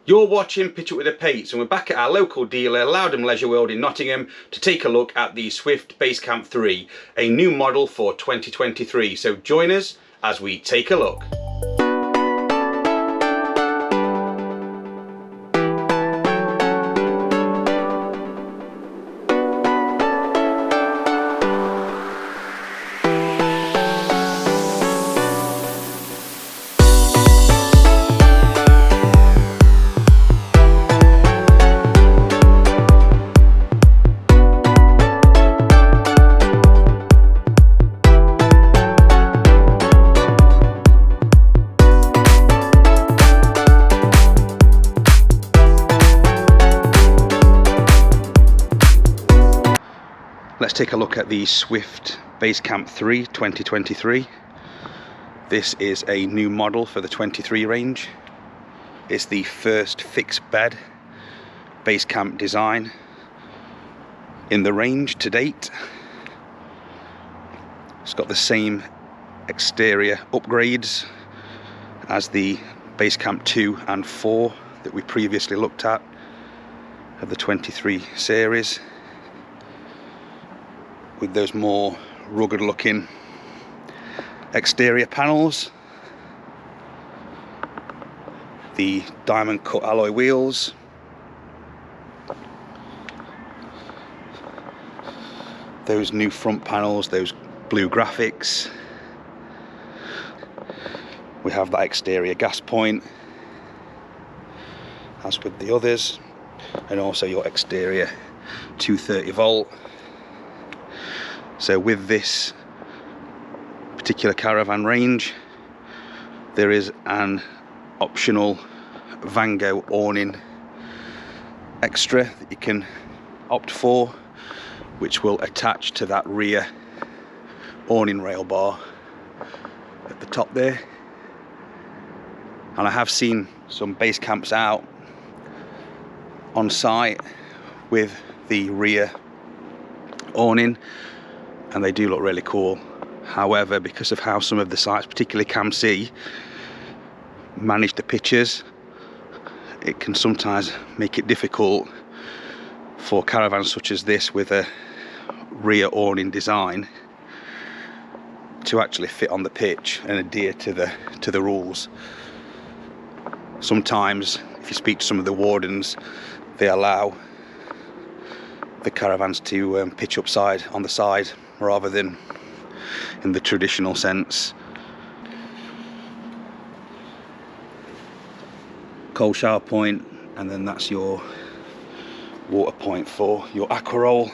You're watching Pitch Up With The Pates, and we're back at our local dealer, Loudham Leisure World in Nottingham, to take a look at the Swift Basecamp 3, a new model for 2023. So join us as we take a look. Let's take a look at the Swift Basecamp 3 2023. This is a new model for the 23 range. It's the first fixed bed Basecamp design in the range to date. It's got the same exterior upgrades as the Basecamp 2 and 4 that we previously looked at of the 23 series, with those more rugged looking exterior panels, the diamond cut alloy wheels, those new front panels, those blue graphics. We have that exterior gas point as with the others, and also your exterior 230 volt. So with this particular caravan range, there is an optional Vango awning extra that you can opt for, which will attach to that rear awning rail bar at the top there. And I have seen some Basecamps out on site with the rear awning, and they do look really cool. However, because of how some of the sites, particularly Cam C, manage the pictures, it can sometimes make it difficult for caravans such as this with a rear awning design to actually fit on the pitch and adhere to the rules. Sometimes, if you speak to some of the wardens, they allow the caravans to pitch upside on the side rather than in the traditional sense. Cold shower point, and then that's your water point for your aqua roll,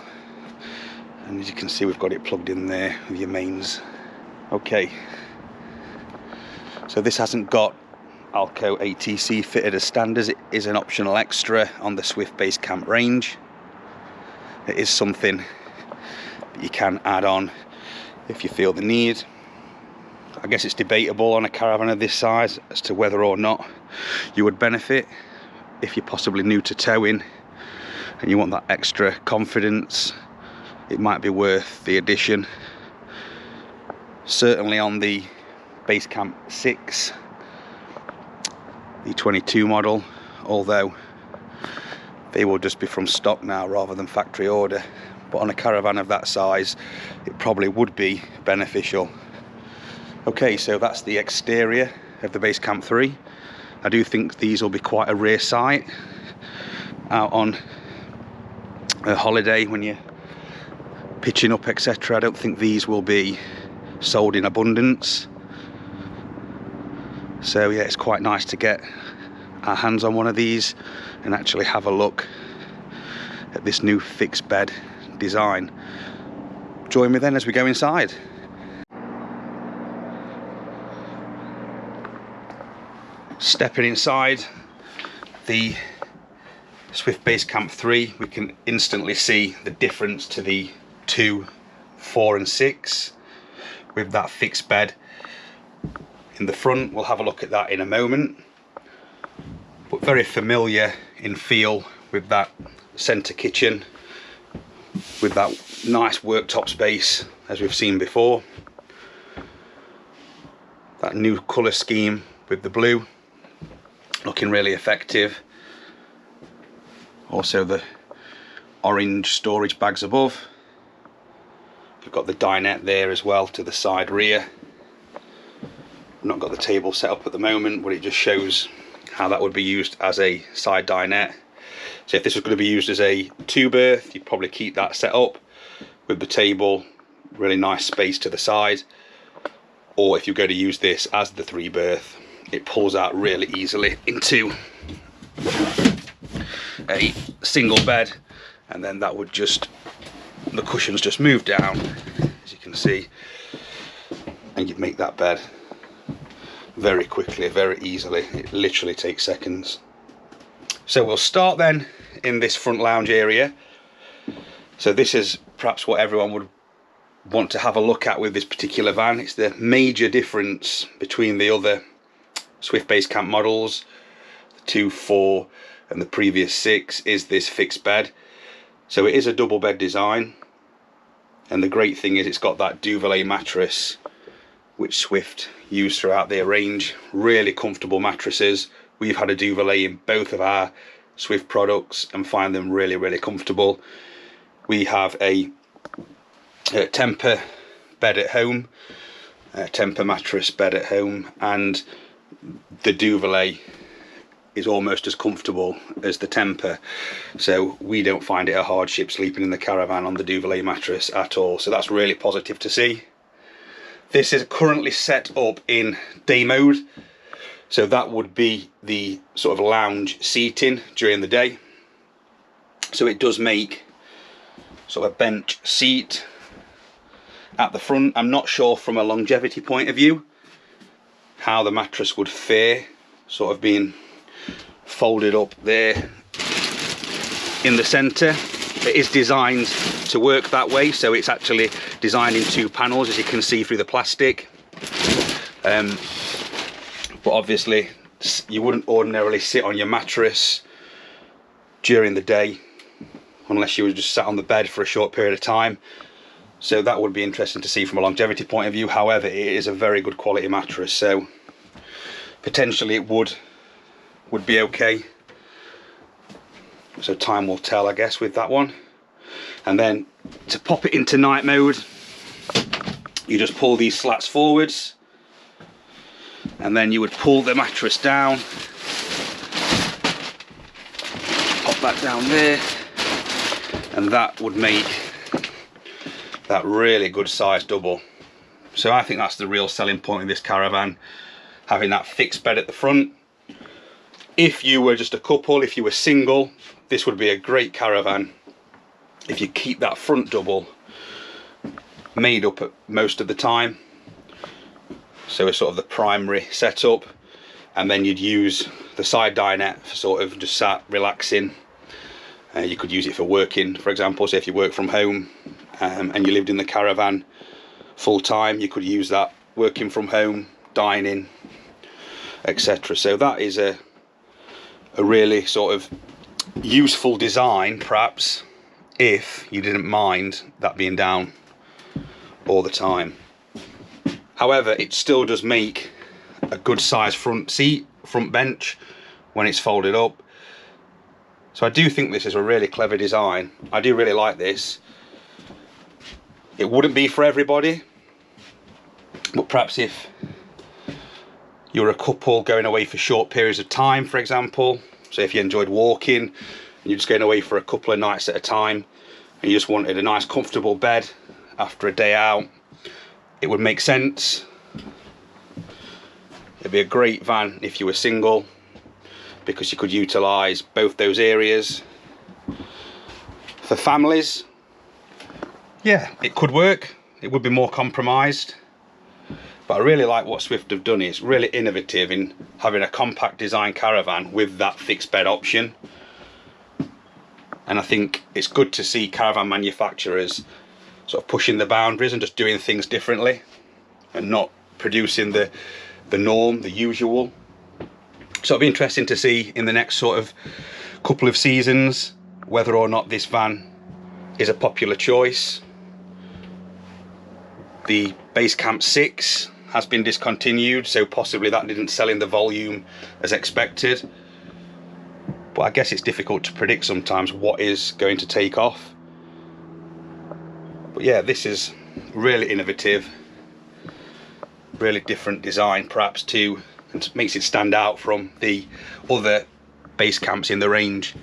and as you can see, we've got it plugged in there with your mains. Okay, so this hasn't got Alco ATC fitted as standard. It is an optional extra on the Swift Basecamp range. It is something that you can add on if you feel the need. I guess it's debatable on a caravan of this size as to whether or not you would benefit. If you're possibly new to towing and you want that extra confidence, it might be worth the addition. Certainly on the Basecamp 6, the 22 model, although they will just be from stock now rather than factory order. But on a caravan of that size, it probably would be beneficial. Okay, so that's the exterior of the Basecamp 3. I do think these will be quite a rare sight out on a holiday when you're pitching up, etc. I don't think these will be sold in abundance. So yeah, it's quite nice to get our hands on one of these and actually have a look at this new fixed bed design. Join me then as we go inside. Stepping inside the Swift Basecamp 3, we can instantly see the difference to the 2, 4 and 6 with that fixed bed in the front. We'll have a look at that in a moment, but very familiar in feel with that centre kitchen with that nice worktop space as we've seen before. That new colour scheme with the blue looking really effective. Also the orange storage bags above. You've got the dinette there as well to the side rear. I've not got the table set up at the moment, but it just shows how that would be used as a side dinette. So if this was going to be used as a 2-berth, you'd probably keep that set up with the table, really nice space to the side. Or if you're going to use this as the 3-berth, it pulls out really easily into a single bed, and then that would just, the cushions just move down, as you can see, and you'd make that bed very quickly, very easily. It literally takes seconds. So we'll start then in this front lounge area. So this is perhaps what everyone would want to have a look at with this particular van. It's the major difference between the other Swift Basecamp models, the 2, 4 and the previous 6, is this fixed bed. So it is a double bed design, and the great thing is it's got that duvet mattress which Swift use throughout their range. Really comfortable mattresses. We've had a duvet in both of our Swift products and find them really, really comfortable. We have a Temper bed at home, a Temper mattress bed at home, and the duvet is almost as comfortable as the Temper, so we don't find it a hardship sleeping in the caravan on the duvet mattress at all. So that's really positive to see. This is currently set up in day mode, so that would be the sort of lounge seating during the day. So it does make sort of a bench seat at the front. I'm not sure from a longevity point of view how the mattress would fare, sort of being folded up there in the centre. It is designed to work that way, so it's actually designed in 2 panels, as you can see through the plastic. But obviously you wouldn't ordinarily sit on your mattress during the day unless you were just sat on the bed for a short period of time. So that would be interesting to see from a longevity point of view. However, it is a very good quality mattress, so potentially it would be okay. So time will tell, I guess, with that one. And then to pop it into night mode, you just pull these slats forwards, and then you would pull the mattress down, pop that down there, and that would make that really good size double. So I think that's the real selling point of this caravan, having that fixed bed at the front. If you were just a couple, if you were single, this would be a great caravan if you keep that front double made up most of the time. So it's sort of the primary setup, and then you'd use the side dinette for sort of just sat relaxing. You could use it for working, for example. So if you work from home and you lived in the caravan full time, you could use that working from home, dining, etc. So that is a really sort of useful design, perhaps, if you didn't mind that being down all the time. However, it still does make a good size front seat, front bench, when it's folded up. So I do think this is a really clever design. I do really like this. It wouldn't be for everybody, but perhaps if you're a couple going away for short periods of time, for example, so if you enjoyed walking and you're just going away for a couple of nights at a time and you just wanted a nice comfortable bed after a day out, it would make sense. It'd be a great van if you were single, because you could utilise both those areas. For families, yeah, it could work. It would be more compromised. But I really like what Swift have done. It's really innovative in having a compact design caravan with that fixed bed option. And I think it's good to see caravan manufacturers sort of pushing the boundaries and just doing things differently and not producing the norm, the usual. So it'll be interesting to see in the next sort of couple of seasons whether or not this van is a popular choice. The Basecamp 6 has been discontinued, so possibly that didn't sell in the volume as expected. but I guess it's difficult to predict sometimes what is going to take off. But yeah, this is really innovative, really different design perhaps too, and makes it stand out from the other base camps in the range.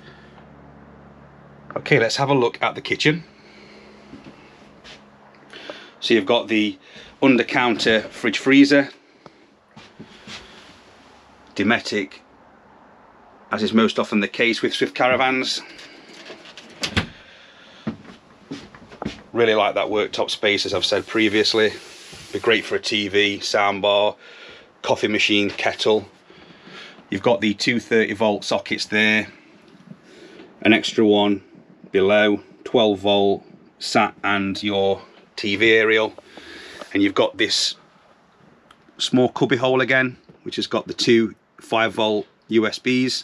Okay, let's have a look at the kitchen. So you've got the under counter fridge freezer, Dometic, as is most often the case with Swift caravans. Really like that worktop space, as I've said previously. Be great for a TV, soundbar, coffee machine, kettle. You've got the 230 volt sockets there, an extra one below, 12 volt sat and your TV aerial, and you've got this small cubby hole again, which has got the two 5 volt USBs,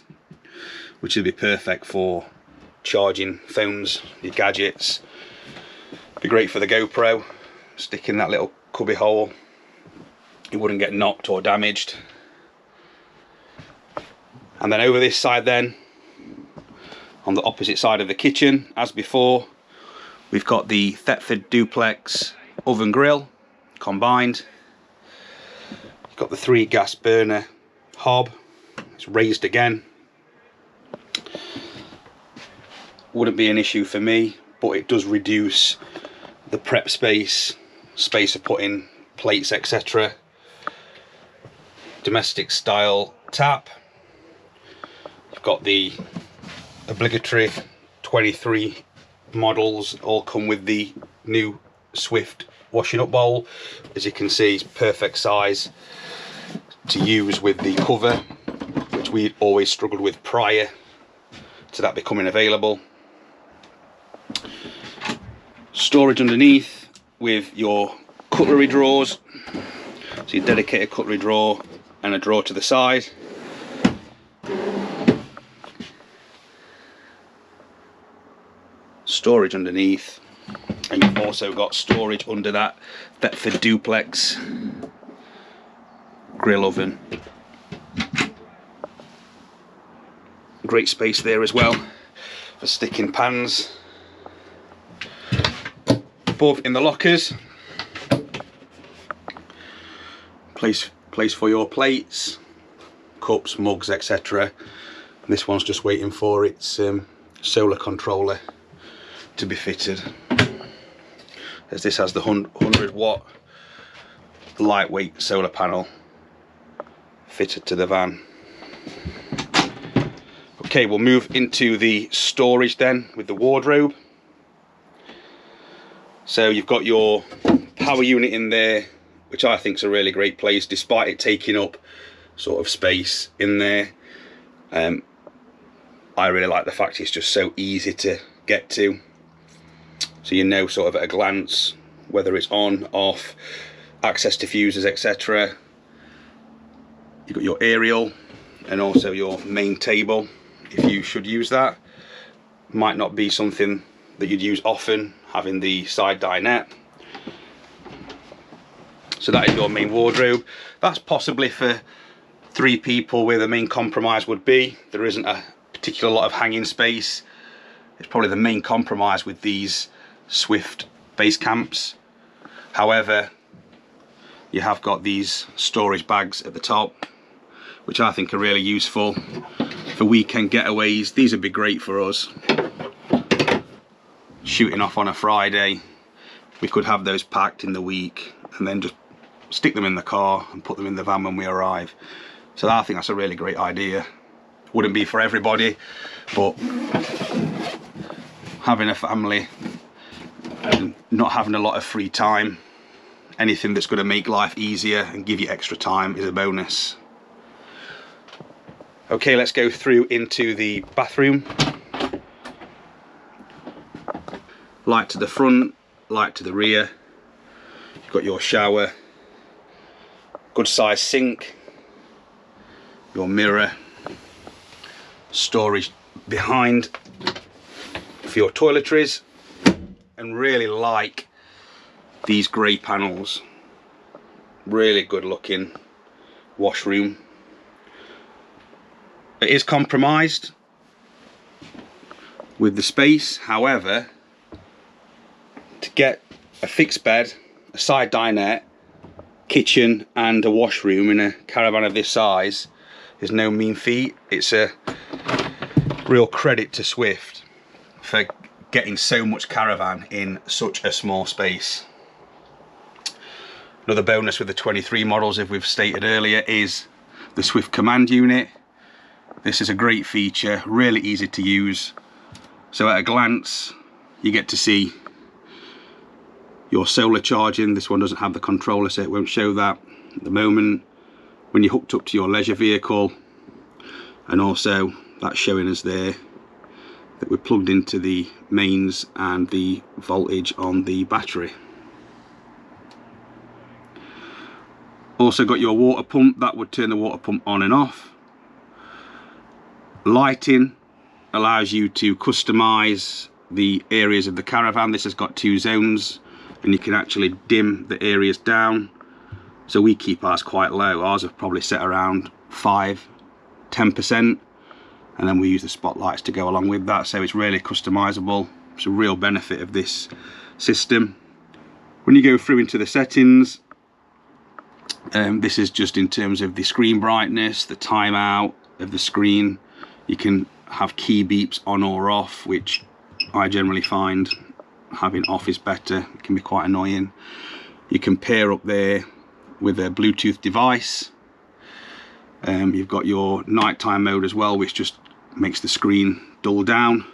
which would be perfect for charging phones, your gadgets. Be great for the GoPro, stick in that little cubby hole, it wouldn't get knocked or damaged. And then over this side then, on the opposite side of the kitchen, as before, we've got the Thetford duplex oven grill combined. You've got the 3 gas burner hob, it's raised again. Wouldn't be an issue for me, but it does reduce the prep space of putting plates, etc. Domestic style tap. You've got the obligatory 23 models, all come with the new Swift washing up bowl. As you can see, it's perfect size to use with the cover, which we always struggled with prior to that becoming available. Storage underneath with your cutlery drawers, so your dedicated cutlery drawer and a drawer to the side. Storage underneath, and you've also got storage under that Thetford duplex grill oven. Great space there as well for sticking pans. Above in the lockers, place for your plates, cups, mugs, etc. This one's just waiting for its solar controller to be fitted, as this has the 100 watt lightweight solar panel fitted to the van. Okay, we'll move into the storage then with the wardrobe. So you've got your power unit in there, which I think is a really great place, despite it taking up sort of space in there. I really like the fact it's just so easy to get to. So you know sort of at a glance whether it's on, off, access to fuses, etc. You've got your aerial and also your main table, if you should use that. Might not be something that you'd use often, having the side dinette. So that is your main wardrobe. That's possibly for 3 people where the main compromise would be. There isn't a particular lot of hanging space. It's probably the main compromise with these Swift Basecamps. However, you have got these storage bags at the top, which I think are really useful for weekend getaways. These would be great for us. Shooting off on a Friday, we could have those packed in the week and then just stick them in the car and put them in the van when we arrive. So I think that's a really great idea. Wouldn't be for everybody, but having a family and not having a lot of free time, anything that's going to make life easier and give you extra time is a bonus. Okay, let's go through into the bathroom. Light to the front, light to the rear. You've got your shower, good size sink, your mirror, storage behind for your toiletries, and really like these grey panels. Really good looking washroom. It is compromised with the space. However, to get a fixed bed, a side dinette, kitchen and a washroom in a caravan of this size is no mean feat. It's a real credit to Swift for getting so much caravan in such a small space. Another bonus with the 23 models, as we've stated earlier, is the Swift Command unit. This is a great feature, really easy to use. So at a glance, you get to see your solar charging. This one doesn't have the controller, so it won't show that at the moment. When you're hooked up to your leisure vehicle, and also that's showing us there that we're plugged into the mains and the voltage on the battery. Also got your water pump, that would turn the water pump on and off. Lighting allows you to customize the areas of the caravan. This has got 2 zones and you can actually dim the areas down. So we keep ours quite low. Ours are probably set around 5–10%, and then we use the spotlights to go along with that, so it's really customizable. It's a real benefit of this system. When you go through into the settings, this is just in terms of the screen brightness, the timeout of the screen. You can have key beeps on or off, which I generally find having off is better. It can be quite annoying. You can pair up there with a Bluetooth device. You've got your nighttime mode as well, which just makes the screen dull down.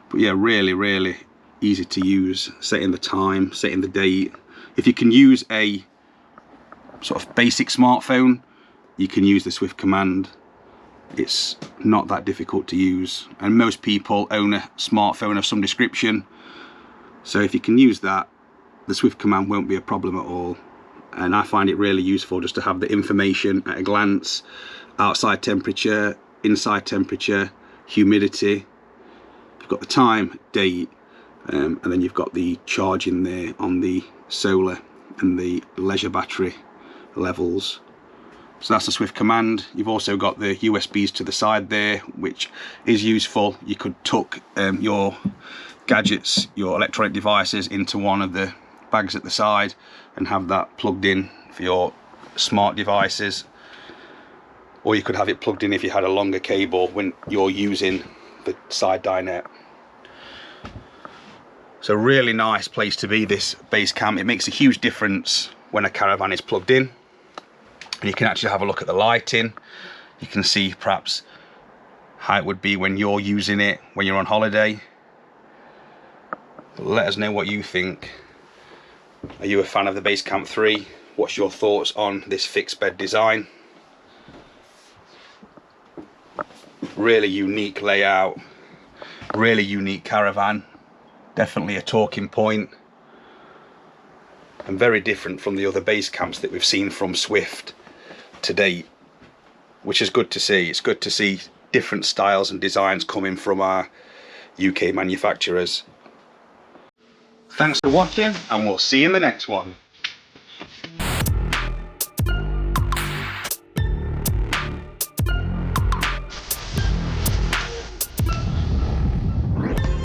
But yeah, really easy to use. Setting the time, setting the date. If you can use a sort of basic smartphone, you can use the Swift Command. It's not that difficult to use, and most people own a smartphone of some description, so if you can use that, the Swift Command won't be a problem at all. And I find it really useful just to have the information at a glance: outside temperature, inside temperature, humidity. You've got the time, date, and then you've got the charging there on the solar and the leisure battery levels. So that's the Swift Command. You've also got the USBs to the side there, which is useful. You could tuck your gadgets, your electronic devices into one of the bags at the side and have that plugged in for your smart devices, or you could have it plugged in if you had a longer cable when you're using the side dinette. So really nice place to be, this base camp. It makes a huge difference when a caravan is plugged in. And you can actually have a look at the lighting. You can see perhaps how it would be when you're using it when you're on holiday. But let us know what you think. Are you a fan of the Basecamp 3? What's your thoughts on this fixed bed design? Really unique layout, really unique caravan, definitely a talking point, and very different from the other base camps that we've seen from Swift to date, which is good to see. It's good to see different styles and designs coming from our UK manufacturers. Thanks for watching, and we'll see you in the next one.